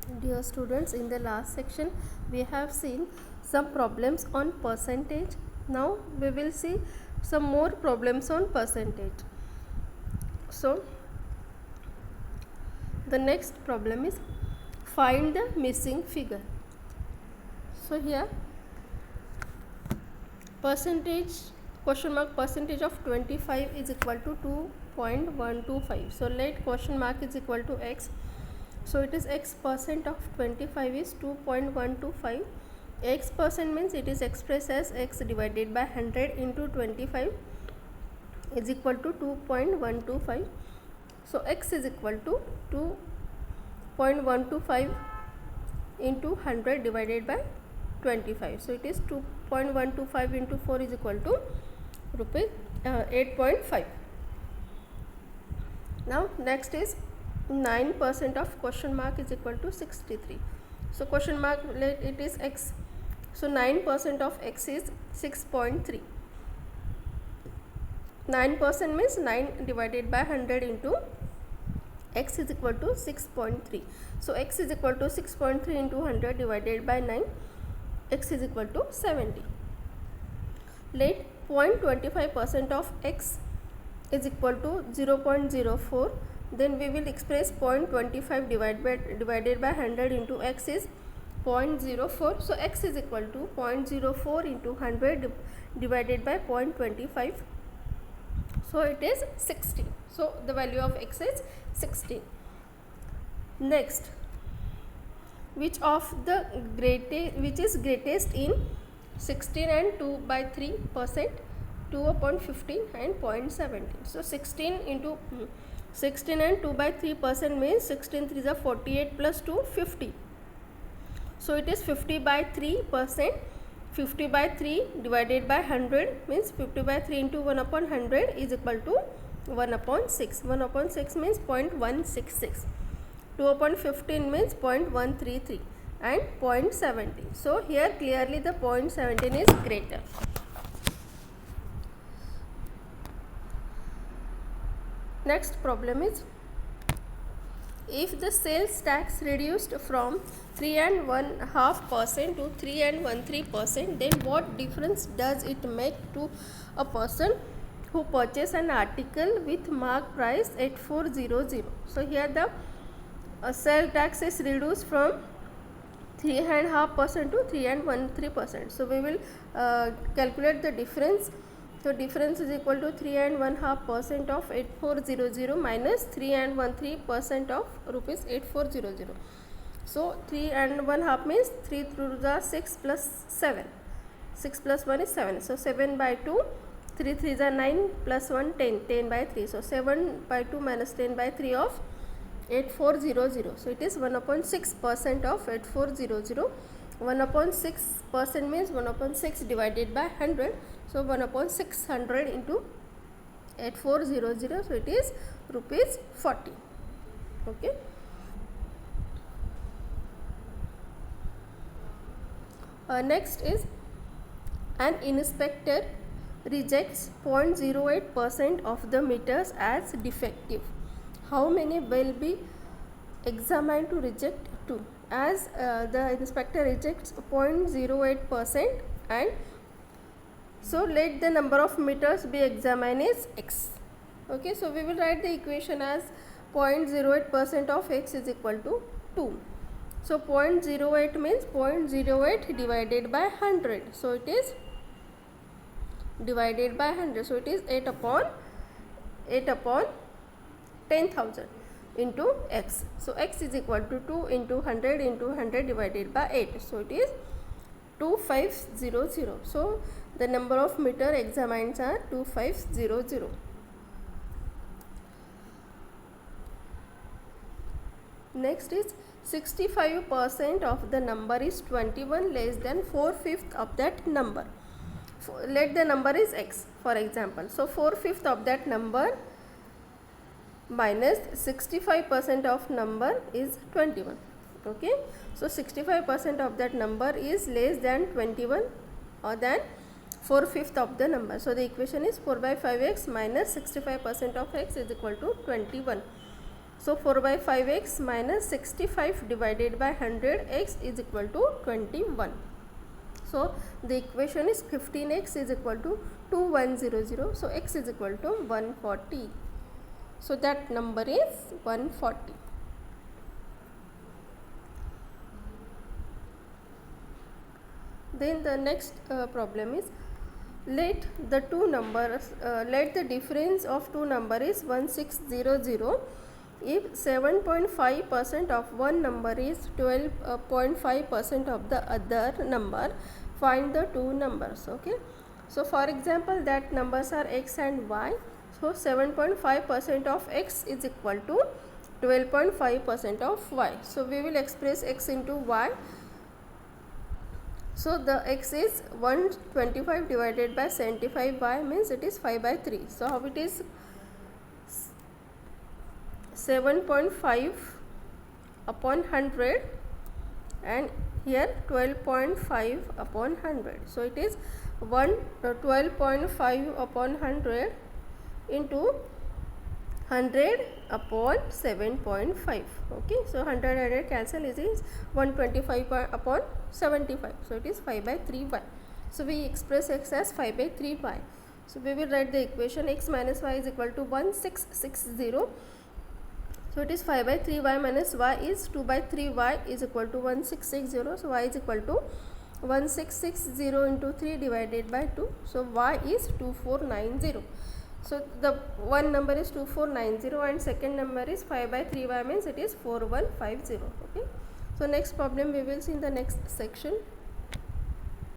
Dear students, in the last section we have seen some problems on percentage. Now we will see some more problems on percentage. So the next problem is find the missing figure. So here percentage percentage of 25 is equal to 2.125. So let question mark is equal to x. So it is x percent of 25 is 2.125. X percent means it is expressed as x divided by 100 into 25 is equal to 2.125. So x is equal to 2.125 into 100 divided by 25. So it is 2.125 into 4 is equal to rupees 8.5. Now next is 9% of question mark is equal to 63. So question mark, let it is x. So 9% of x is 6.3. 9% means 9 divided by 100 into x is equal to 6.3. So x is equal to 6.3 into 100 divided by 9, x is equal to 70. Let 0.25% of x is equal to 0.04. Then we will express 0.25 divided by 100 into x is 0.04. So x is equal to 0.04 into 100 divided by 0.25. So it is 16. So the value of x is 16. Next, which is greatest in 16 and 2 by 3%, 2 upon 15 and 0.17. So 16 and 2 by 3% means 16 3 is 48 plus 2 50. So it is 50 by 3%. 50 by 3 divided by 100 means 50 by 3 into 1 upon 100 is equal to 1 upon 6. 1 upon 6 means 0.166. 2 upon 15 means 0.133 and 0.17. So here clearly the 0.17 is greater. Next problem is, if the sales tax reduced from 3.5% to 3.13%, then what difference does it make to a person who purchase an article with mark price at 400? So here the sale tax is reduced from 3.5% to 3.13%. So we will calculate the difference. So difference is equal to 3.5% of 8400 minus 3.13% of rupees 8400. So 3.5 means 3 through the 6 plus 7. 6 plus 1 is 7. So 7 by 2, 3 3 is 9 plus 1 10, 10 by 3. So 7 by 2 minus 10 by 3 of 8400. So it is 1 upon 6% of 8400. 1 upon 6% means 1 upon 6 divided by 100. So 1 upon 600 into 8400. So it is rupees 40. Okay. Next is, an inspector rejects 0.08% of the meters as defective. How many will be examined to reject 2? As the inspector rejects 0.08%, and so let the number of meters be examined is x. Okay, so we will write the equation as 0.08% of x is equal to 2. So 0.08 means 0.08 divided by 100. So it is divided by 100. So it is 8 upon 10,000 into x. So x is equal to 2 into 100 divided by 8. So it is 2500. So the number of meter examined are 2500. Next is, 65% of the number is 21 less than 4/5 of that number. Let the number is x, for example. So 4/5 of that number minus 65% of number is 21. Okay, so 65% of that number is less than 21 or than 4/5 of the number. So the equation is 4 by 5x minus 65% of x is equal to 21. So 4 by 5x minus 65 divided by 100x is equal to 21. So the equation is 15x is equal to 2100. So x is equal to 140. So that number is 140. Then the next problem is, let the difference of two number is 1600. If 7.5% of one number is 12.5% of the other number, find the two numbers. Okay, so for example, that numbers are x and y. So 7.5% of x is equal to 12.5% of y. So we will express x into y. So the x is 125 divided by 75y, means it is 5 by 3. So how it is? 7.5 upon 100 and here 12.5 upon 100. So it is 12.5 upon 100 into 100 upon 7.5. Okay, so 100 cancel, is 125 upon 75. So it is 5 by 3y. So we express x as 5 by 3y. So we will write the equation x minus y is equal to 1660. So it is 5 by 3y minus y is 2 by 3y is equal to 1660. So y is equal to 1660 into 3 divided by 2. So y is 2490. So the one number is 2490 and second number is 5 by 3y, means it is 4150. Okay. So next problem we will see in the next section.